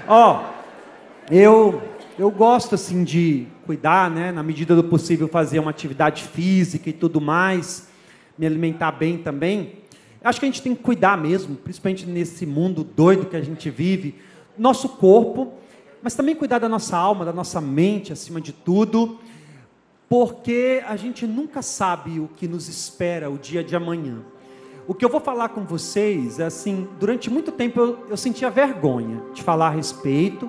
Ó, eu gosto assim de cuidar, né? Na medida do possível fazer uma atividade física e tudo mais, me alimentar bem também. Acho que a gente tem que cuidar mesmo, principalmente nesse mundo doido que a gente vive, nosso corpo, mas também cuidar da nossa alma, da nossa mente, acima de tudo, porque a gente nunca sabe o que nos espera o dia de amanhã. O que eu vou falar com vocês, assim, durante muito tempo eu sentia vergonha de falar a respeito,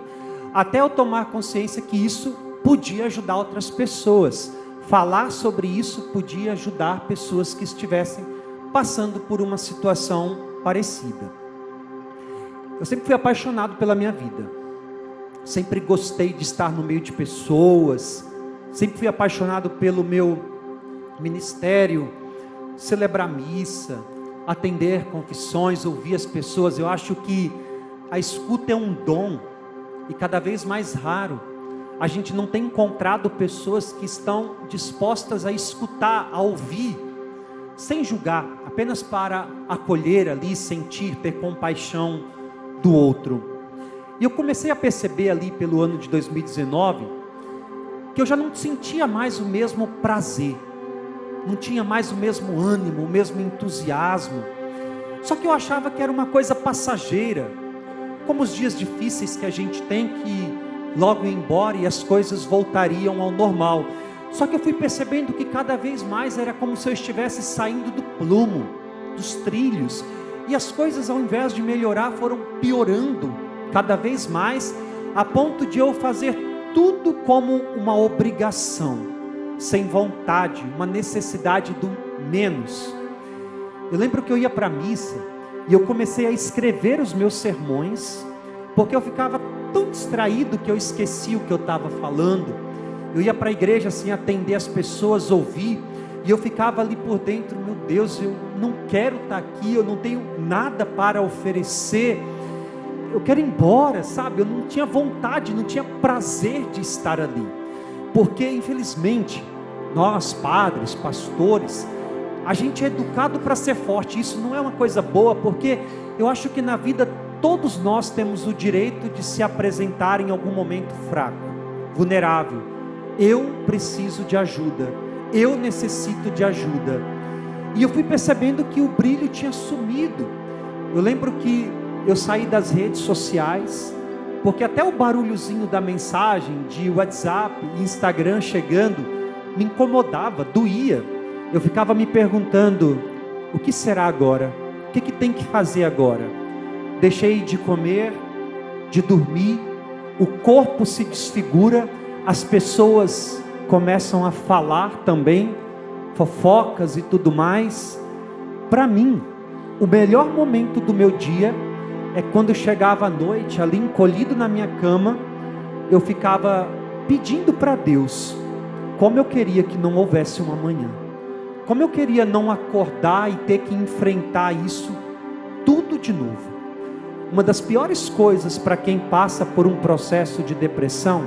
até eu tomar consciência que isso podia ajudar outras pessoas. Falar sobre isso podia ajudar pessoas que estivessem passando por uma situação parecida. Eu sempre fui apaixonado pela minha vida. Sempre gostei de estar no meio de pessoas. Sempre fui apaixonado pelo meu ministério, celebrar missa, atender confissões, ouvir as pessoas. Eu acho que a escuta é um dom e cada vez mais raro. A gente não tem encontrado pessoas que estão dispostas a escutar, a ouvir, sem julgar, apenas para acolher ali, sentir, ter compaixão do outro. E eu comecei a perceber ali pelo ano de 2019, que eu já não sentia mais o mesmo prazer, não tinha mais o mesmo ânimo, o mesmo entusiasmo. Só que eu achava que era uma coisa passageira, como os dias difíceis que a gente tem, que logo ir embora e as coisas voltariam ao normal. Só que eu fui percebendo que cada vez mais era como se eu estivesse saindo do plumo, dos trilhos, e as coisas, ao invés de melhorar, foram piorando cada vez mais, a ponto de eu fazer tudo como uma obrigação, sem vontade, uma necessidade do menos. Eu lembro que eu ia para a missa e eu comecei a escrever os meus sermões, porque eu ficava tão distraído que eu esqueci o que eu estava falando. Eu ia para a igreja assim, atender as pessoas, ouvir, e eu ficava ali por dentro, meu Deus, eu não quero estar aqui, eu não tenho nada para oferecer, eu quero ir embora, sabe? Eu não tinha vontade, não tinha prazer de estar ali, porque infelizmente, nós padres, pastores, a gente é educado para ser forte. Isso não é uma coisa boa, porque eu acho que na vida todos nós temos o direito de se apresentar em algum momento fraco, vulnerável. Eu preciso de ajuda, eu necessito de ajuda. E eu fui percebendo que o brilho tinha sumido. Eu lembro que eu saí das redes sociais, porque até o barulhozinho da mensagem de WhatsApp e Instagram chegando me incomodava, doía. Eu ficava me perguntando, o que será agora? O que tem que fazer agora? Deixei de comer, de dormir, o corpo se desfigura, as pessoas começam a falar também, fofocas e tudo mais. Para mim, o melhor momento do meu dia é quando chegava à noite, ali encolhido na minha cama, eu ficava pedindo para Deus, como eu queria que não houvesse um amanhã, como eu queria não acordar e ter que enfrentar isso tudo de novo. Uma das piores coisas para quem passa por um processo de depressão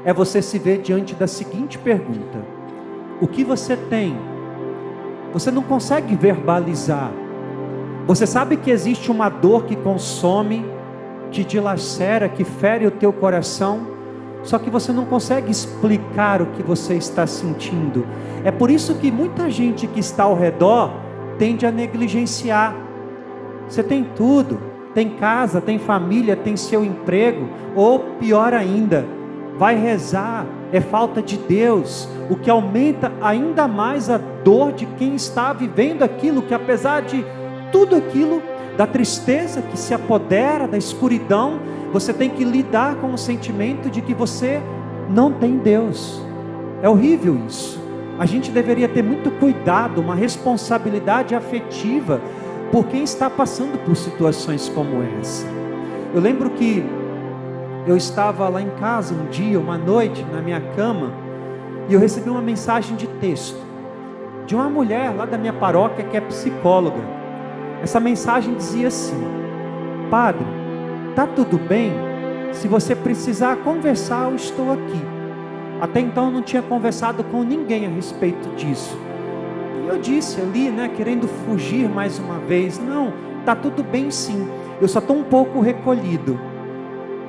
é você se ver diante da seguinte pergunta: o que você tem? Você não consegue verbalizar. Você sabe que existe uma dor que consome, que dilacera, que fere o teu coração, só que você não consegue explicar o que você está sentindo. É por isso que muita gente que está ao redor tende a negligenciar. Você tem tudo, tem casa, tem família, tem seu emprego, ou pior ainda, vai rezar, é falta de Deus, o que aumenta ainda mais a dor de quem está vivendo aquilo, que apesar de tudo aquilo, da tristeza que se apodera, da escuridão, você tem que lidar com o sentimento de que você não tem Deus. É horrível isso. A gente deveria ter muito cuidado, uma responsabilidade afetiva por quem está passando por situações como essa. Eu lembro que eu estava lá em casa um dia, uma noite, na minha cama, e eu recebi uma mensagem de texto de uma mulher lá da minha paróquia que é psicóloga. Essa mensagem dizia assim: padre, tá tudo bem? Se você precisar conversar, eu estou aqui. Até então eu não tinha conversado com ninguém a respeito disso. E eu disse ali, querendo fugir mais uma vez: não, tá tudo bem sim, eu só estou um pouco recolhido.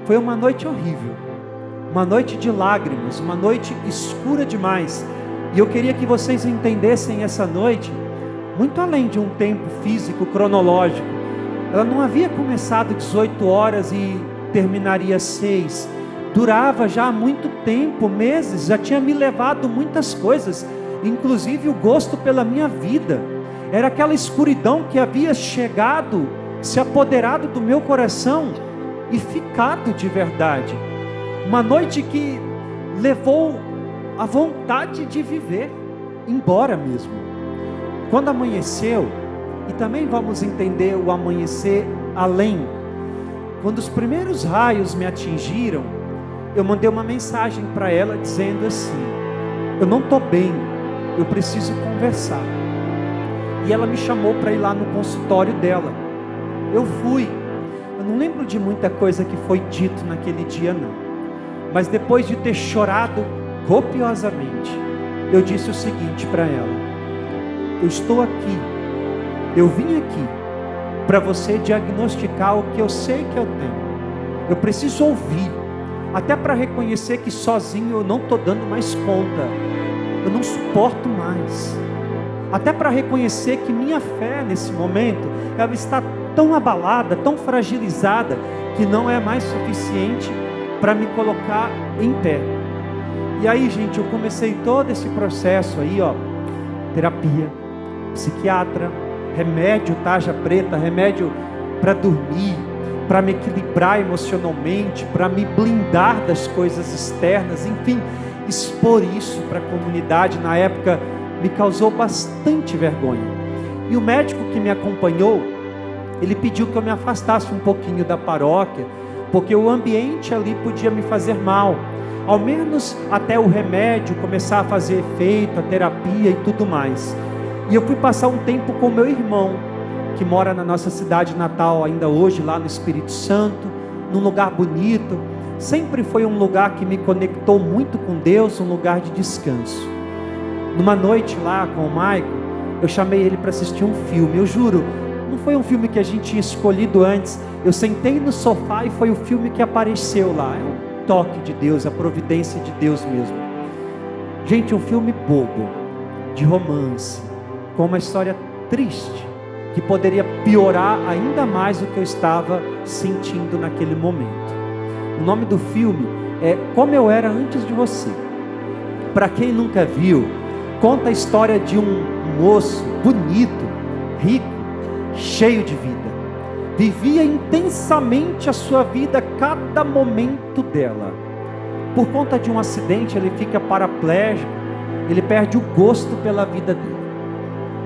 Foi uma noite horrível, uma noite de lágrimas, uma noite escura demais. E eu queria que vocês entendessem essa noite, muito além de um tempo físico, cronológico. Ela não havia começado 18 horas e terminaria 6. Durava já há muito tempo, meses, já tinha me levado muitas coisas, inclusive o gosto pela minha vida. Era aquela escuridão que havia chegado, se apoderado do meu coração e ficado de verdade. Uma noite que levou a vontade de viver embora mesmo. Quando amanheceu, e também vamos entender o amanhecer além, quando os primeiros raios me atingiram, eu mandei uma mensagem para ela dizendo assim: eu não estou bem, eu preciso conversar. E ela me chamou para ir lá no consultório dela. Eu fui. Eu não lembro de muita coisa que foi dito naquele dia não, mas depois de ter chorado copiosamente, eu disse o seguinte para ela: eu estou aqui, eu vim aqui para você diagnosticar o que eu sei que eu tenho. Eu preciso ouvir, até para reconhecer que sozinho eu não estou dando mais conta, eu não suporto mais, até para reconhecer que minha fé nesse momento, ela está tão abalada, tão fragilizada, que não é mais suficiente para me colocar em pé. E aí, gente, eu comecei todo esse processo aí, ó, terapia, psiquiatra, remédio tarja preta, remédio para dormir, para me equilibrar emocionalmente, para me blindar das coisas externas, enfim, expor isso para a comunidade. Na época me causou bastante vergonha. E o médico que me acompanhou, ele pediu que eu me afastasse um pouquinho da paróquia, porque o ambiente ali podia me fazer mal, ao menos até o remédio começar a fazer efeito, a terapia e tudo mais. E eu fui passar um tempo com meu irmão, que mora na nossa cidade natal ainda hoje, lá no Espírito Santo, num lugar bonito. Sempre foi um lugar que me conectou muito com Deus, um lugar de descanso. Numa noite lá com o Maico, eu chamei ele para assistir um filme. Eu juro, não foi um filme que a gente tinha escolhido antes. Eu sentei no sofá e foi o filme que apareceu lá. É um toque de Deus, a providência de Deus mesmo. Gente, um filme bobo, de romance, com uma história triste, que poderia piorar ainda mais o que eu estava sentindo naquele momento. O nome do filme é Como Eu Era Antes de Você. Para quem nunca viu, conta a história de um moço bonito, rico, cheio de vida. Vivia intensamente a sua vida, cada momento dela. Por conta de um acidente, ele fica paraplégico, ele perde o gosto pela vida dele.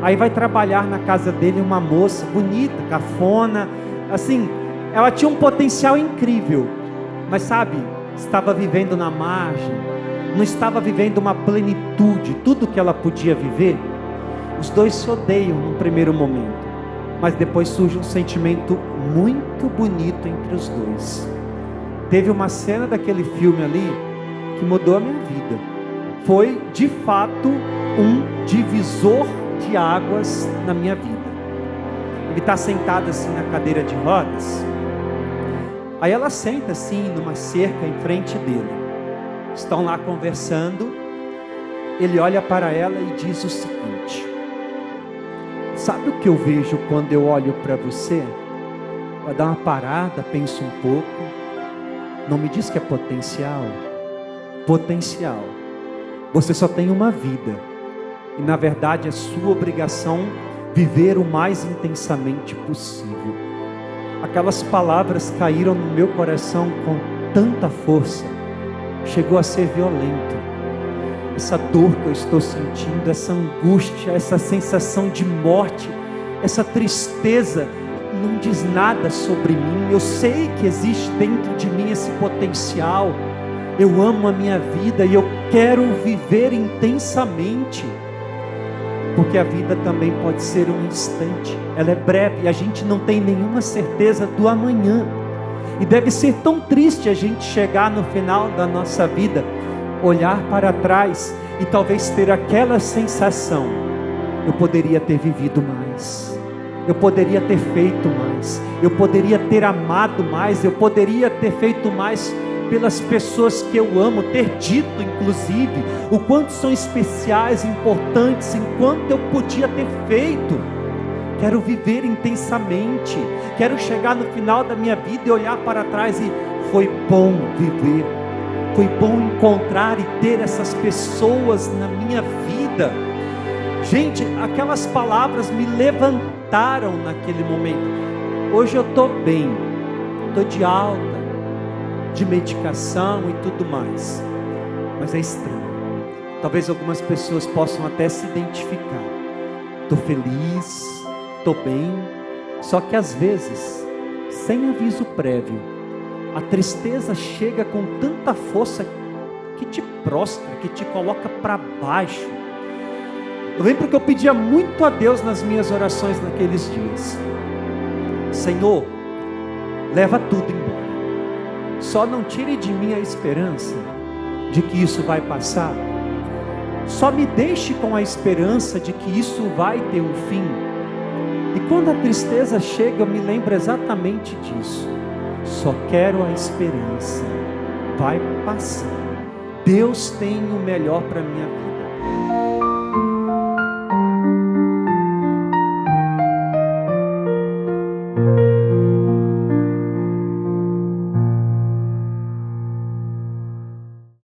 Aí vai trabalhar na casa dele uma moça bonita, cafona, assim, ela tinha um potencial incrível, mas sabe, estava vivendo na margem, não estava vivendo uma plenitude, tudo que ela podia viver. Os dois se odeiam no primeiro momento, mas depois surge um sentimento muito bonito entre os dois. Teve uma cena daquele filme ali que mudou a minha vida. Foi de fato um divisor de águas na minha vida. Ele está sentado assim na cadeira de rodas. Aí ela senta assim numa cerca em frente dele. Estão lá conversando. Ele olha para ela e diz o seguinte: sabe o que eu vejo quando eu olho para você? Vai dar uma parada, pensa um pouco. Não me diz que é potencial. Potencial. Você só tem uma vida. E na verdade é sua obrigação viver o mais intensamente possível. Aquelas palavras caíram no meu coração com tanta força, chegou a ser violento. Essa dor que eu estou sentindo, essa angústia, essa sensação de morte, essa tristeza, não diz nada sobre mim. Eu sei que existe dentro de mim esse potencial. Eu amo a minha vida e eu quero viver intensamente. Porque a vida também pode ser um instante, ela é breve, e a gente não tem nenhuma certeza do amanhã. E deve ser tão triste a gente chegar no final da nossa vida, olhar para trás e talvez ter aquela sensação: eu poderia ter vivido mais, eu poderia ter feito mais, eu poderia ter amado mais, eu poderia ter feito mais pelas pessoas que eu amo, ter dito inclusive o quanto são especiais, importantes, enquanto eu podia ter feito. Quero viver intensamente, quero chegar no final da minha vida e olhar para trás e foi bom viver, foi bom encontrar e ter essas pessoas na minha vida. Gente, aquelas palavras me levantaram naquele momento. Hoje eu estou bem, estou de alta, de medicação e tudo mais, mas é estranho. Talvez algumas pessoas possam até se identificar. Estou feliz, estou bem, só que às vezes, sem aviso prévio, a tristeza chega com tanta força que te prostra, que te coloca para baixo. Eu lembro que eu pedia muito a Deus nas minhas orações naqueles dias: Senhor, leva tudo embora, só não tire de mim a esperança de que isso vai passar, só me deixe com a esperança de que isso vai ter um fim. E quando a tristeza chega, eu me lembro exatamente disso: só quero a esperança, vai passar, Deus tem o melhor para a minha vida.